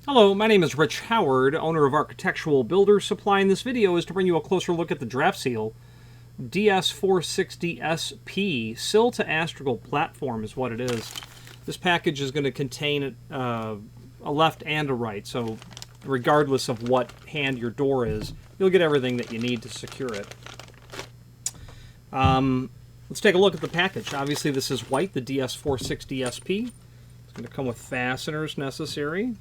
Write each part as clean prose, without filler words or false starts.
Hello, my name is Rich Howard, owner of Architectural Builders Supply, and this video is to bring you a closer look at the DraftSeal DS460SP Sill to Astragal platform is what it is. This package is going to contain a left and a right, so regardless of what hand your door is, you'll get everything that you need to secure it. Let's take a look at the package. Obviously this is white, the DS460SP. It's going to come with fasteners necessary.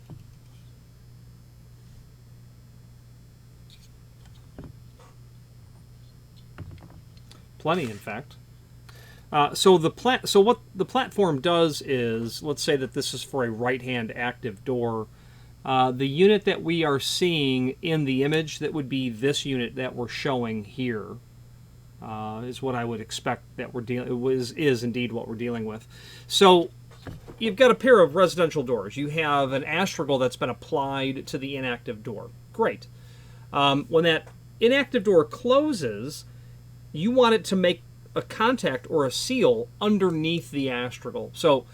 Plenty, in fact. So what the platform does is, let's say that this is for a right-hand active door. The unit that we are seeing in the image, that would be this unit that we're showing here, is what I would expect that we're dealing is indeed what we're dealing with. So you've got a pair of residential doors. You have an Astragal that's been applied to the inactive door. Great. When that inactive door closes, you want it to make a contact or a seal underneath the Astragal. So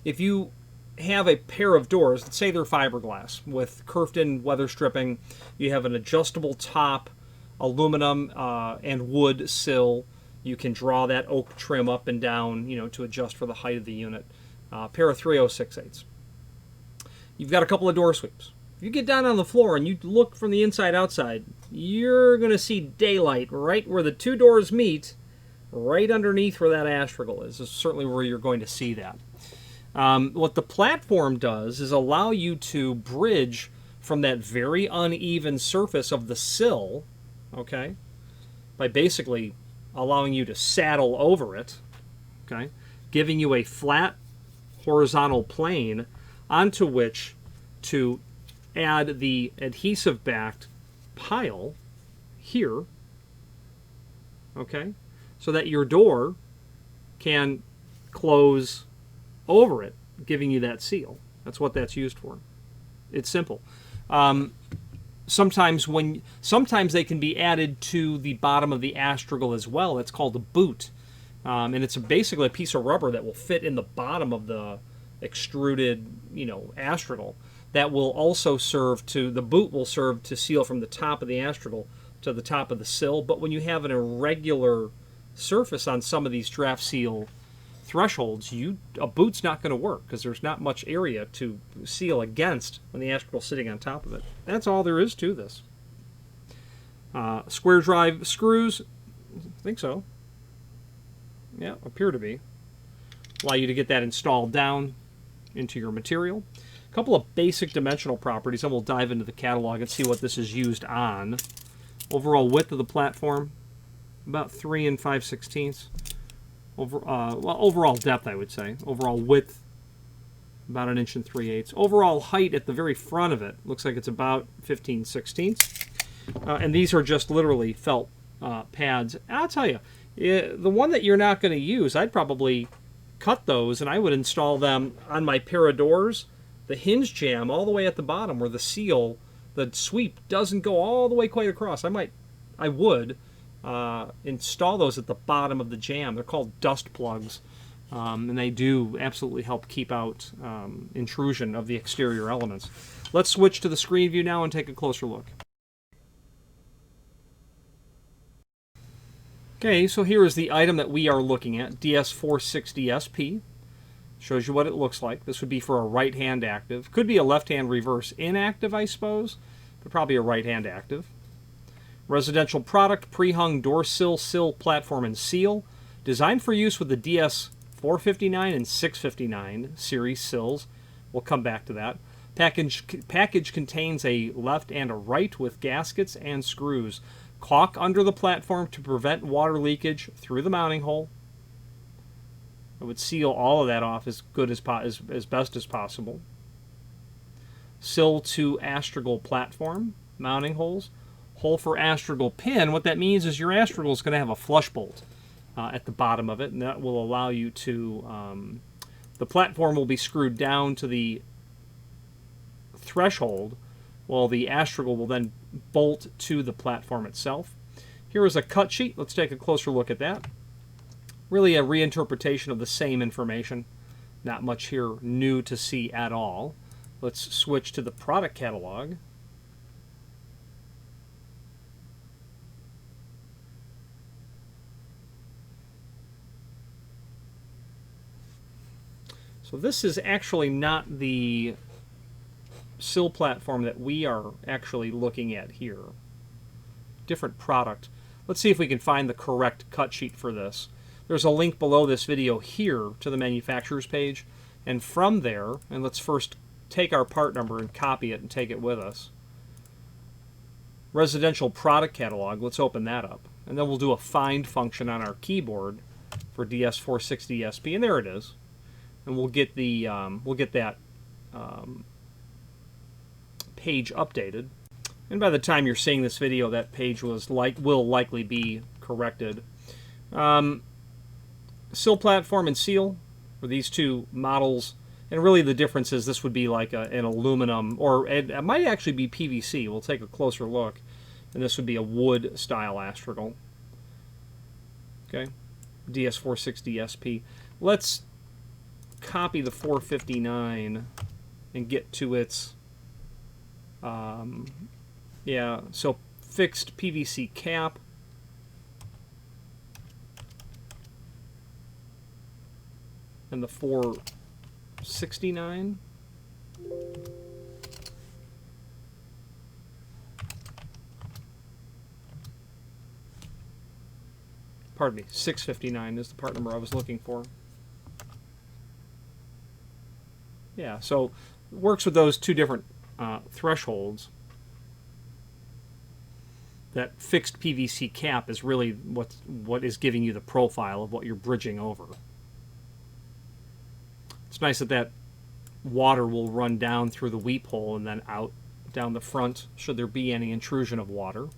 if you have a pair of doors, let's say they're fiberglass with curved-in weather stripping, you have an adjustable top, aluminum and wood sill. You can draw that oak trim up and down, to adjust for the height of the unit. Pair of 306/8s. You've got a couple of door sweeps. If you get down on the floor and you look from the inside outside, you're going to see daylight right where the two doors meet, right underneath where that Astragal is. This is certainly where you're going to see that. What the platform does is allow you to bridge from that very uneven surface of the sill, okay, by basically allowing you to saddle over it, okay, giving you a flat horizontal plane onto which to add the adhesive-backed pile here, okay, so that your door can close over it, giving you that seal. That's what that's used for. It's simple. Sometimes they can be added to the bottom of the Astragal as well. It's called a boot, and it's basically a piece of rubber that will fit in the bottom of the extruded, Astragal. That will also the boot will serve to seal from the top of the Astragal to the top of the sill. But when you have an irregular surface on some of these DraftSeal thresholds, a boot's not going to work because there's not much area to seal against when the Astragal's sitting on top of it. That's all there is to this. Square drive screws, I think so. Yeah, appear to be. Allow you to get that installed down into your material. A couple of basic dimensional properties, and we'll dive into the catalog and see what this is used on. Overall width of the platform, about 3 5/16. Overall depth, I would say. Overall width, about 1 3/8. Overall height at the very front of it looks like it's about 15/16. And these are just literally felt pads. I'll tell you, the one that you're not going to use, I'd probably cut those and I would install them on my pair of doors. The hinge jamb all the way at the bottom where the seal, the sweep doesn't go all the way quite across. I would install those at the bottom of the jamb. They're called dust plugs, and they do absolutely help keep out intrusion of the exterior elements. Let's switch to the screen view now and take a closer look. Okay, so here is the item that we are looking at, DS460SP. Shows you what it looks like. This would be for a right-hand active. Could be a left-hand reverse inactive, I suppose, but probably a right-hand active. Residential product, pre-hung door sill, platform, and seal. Designed for use with the DS459 and 659 series sills. We'll come back to that. Package contains a left and a right with gaskets and screws. Caulk under the platform to prevent water leakage through the mounting hole. It would seal all of that off as best as possible. Sill to Astragal platform, mounting holes. Hole for Astragal pin. What that means is your Astragal is going to have a flush bolt at the bottom of it, and that will allow you to... the platform will be screwed down to the threshold, while the Astragal will then bolt to the platform itself. Here is a cut sheet. Let's take a closer look at that. Really a reinterpretation of the same information. Not much here new to see at all. Let's switch to the product catalog. So this is actually not the Sill platform that we are actually looking at here. Different product. Let's see if we can find the correct cut sheet for this. There's a link below this video here to the manufacturer's page, and from there, and let's first take our part number and copy it and take it with us. Residential product catalog, let's open that up, and then we'll do a find function on our keyboard for DS460SP, and there it is. And we'll get the that page updated. And by the time you're seeing this video, that page will likely be corrected. Sill platform and Seal for these two models, and really the difference is this would be like an aluminum, or it might actually be PVC. We'll take a closer look, and this would be a wood style Astragal. Okay, DS460SP. Let's copy the 459 and get to its yeah, so fixed PVC cap, and the 469. Pardon me, 659 is the part number I was looking for. Yeah, so it works with those two different thresholds. That fixed PVC cap is really what is giving you the profile of what you're bridging over. It's nice that water will run down through the weep hole and then out down the front should there be any intrusion of water.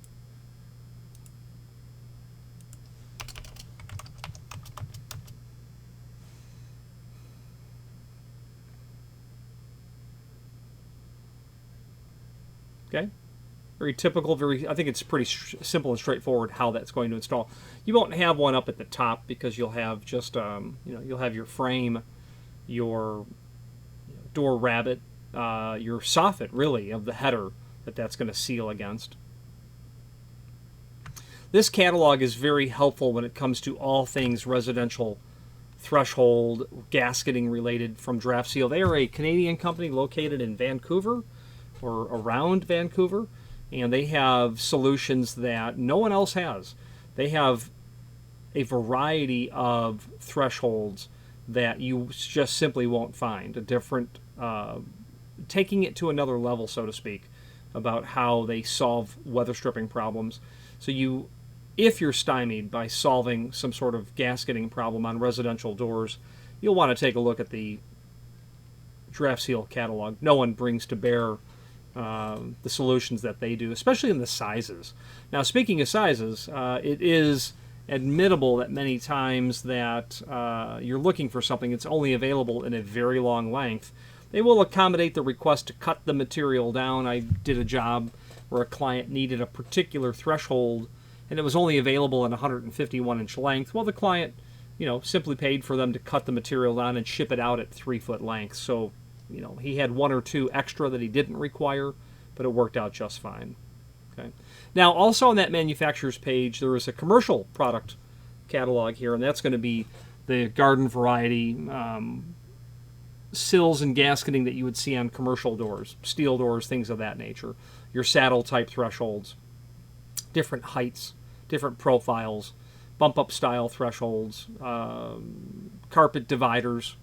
Okay. Very typical, I think it's pretty simple and straightforward how that's going to install. You won't have one up at the top because you'll have just, you'll have your frame, your door rabbet, your soffit, really, of the header that's going to seal against. This catalog is very helpful when it comes to all things residential threshold, gasketing related from DraftSeal. They are a Canadian company located in Vancouver or around Vancouver. And they have solutions that no one else has. They have a variety of thresholds that you just simply won't find. A different, taking it to another level, so to speak, about how they solve weather stripping problems. So if you're stymied by solving some sort of gasketing problem on residential doors, you'll want to take a look at the DraftSeal catalog. No one brings to bear the solutions that they do, especially in the sizes. Now, speaking of sizes, it is admittable that many times that you're looking for something that's only available in a very long length. They will accommodate the request to cut the material down. I did a job where a client needed a particular threshold and it was only available in 151-inch length. Well, the client, simply paid for them to cut the material down and ship it out at 3-foot length. So he had one or two extra that he didn't require, but it worked out just fine. Okay. Now, also on that manufacturer's page, there is a commercial product catalog here, and that's going to be the garden variety sills and gasketing that you would see on commercial doors, steel doors, things of that nature. Your saddle type thresholds, different heights, different profiles, bump up style thresholds, carpet dividers.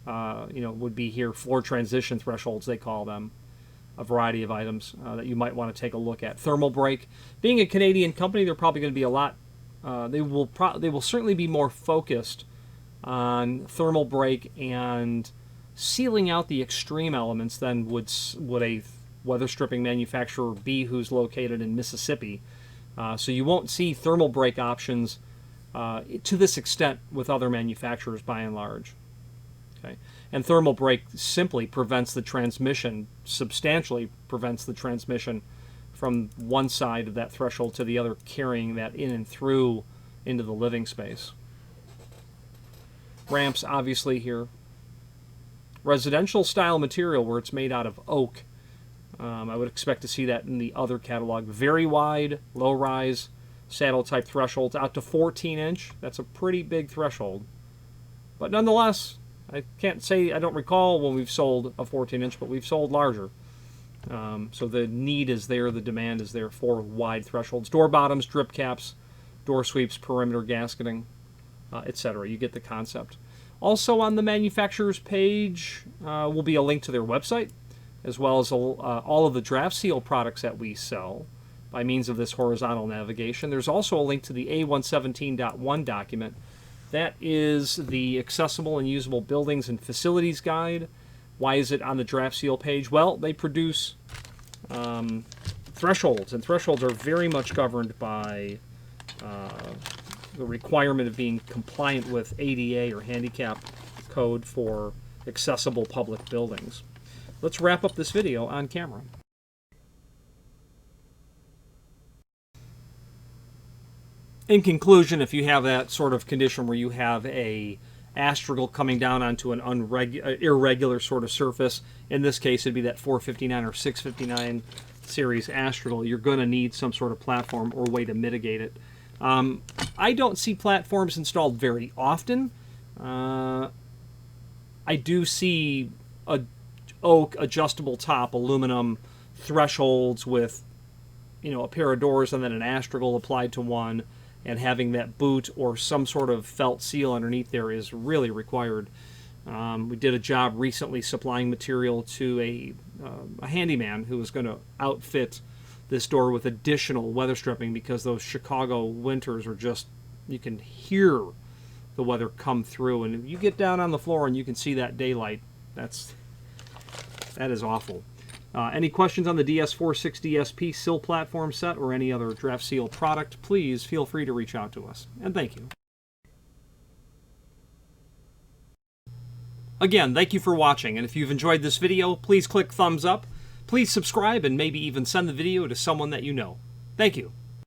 Would be here, floor transition thresholds, they call them, a variety of items that you might want to take a look at. Thermal break. Being a Canadian company, they're probably going to be a lot, they will certainly be more focused on thermal break and sealing out the extreme elements than would a weather stripping manufacturer be who's located in Mississippi. So you won't see thermal break options to this extent with other manufacturers by and large. Okay. And thermal break simply prevents the transmission, substantially prevents the transmission from one side of that threshold to the other, carrying that in and through into the living space. Ramps, obviously, here. residential style material where it's made out of oak. I would expect to see that in the other catalog. Very wide, low-rise, saddle-type thresholds out to 14-inch. That's a pretty big threshold. But nonetheless, I can't say, I don't recall when we've sold a 14-inch, but we've sold larger. So the need is there, the demand is there for wide thresholds. Door bottoms, drip caps, door sweeps, perimeter gasketing, etc. You get the concept. Also on the manufacturer's page will be a link to their website, as well as all of the DraftSeal products that we sell by means of this horizontal navigation. There's also a link to the A117.1 document. That is the Accessible and Usable Buildings and Facilities Guide. Why is it on the DraftSeal page? Well, they produce thresholds, and thresholds are very much governed by the requirement of being compliant with ADA or handicap code for accessible public buildings. Let's wrap up this video on camera. In conclusion, if you have that sort of condition where you have a Astragal coming down onto an irregular sort of surface, in this case it'd be that 459 or 659 series Astragal, you're going to need some sort of platform or way to mitigate it. I don't see platforms installed very often. I do see a oak adjustable top aluminum thresholds with, you know, a pair of doors and then an Astragal applied to one, and having that boot or some sort of felt seal underneath there is really required. We did a job recently supplying material to a handyman who was going to outfit this door with additional weather stripping because those Chicago winters are just, you can hear the weather come through, and if you get down on the floor and you can see that daylight, that is awful. Any questions on the DS460SP Sill platform set or any other DraftSeal product, please feel free to reach out to us. And thank you. Again, thank you for watching, and if you've enjoyed this video, please click thumbs up. Please subscribe and maybe even send the video to someone that you know. Thank you.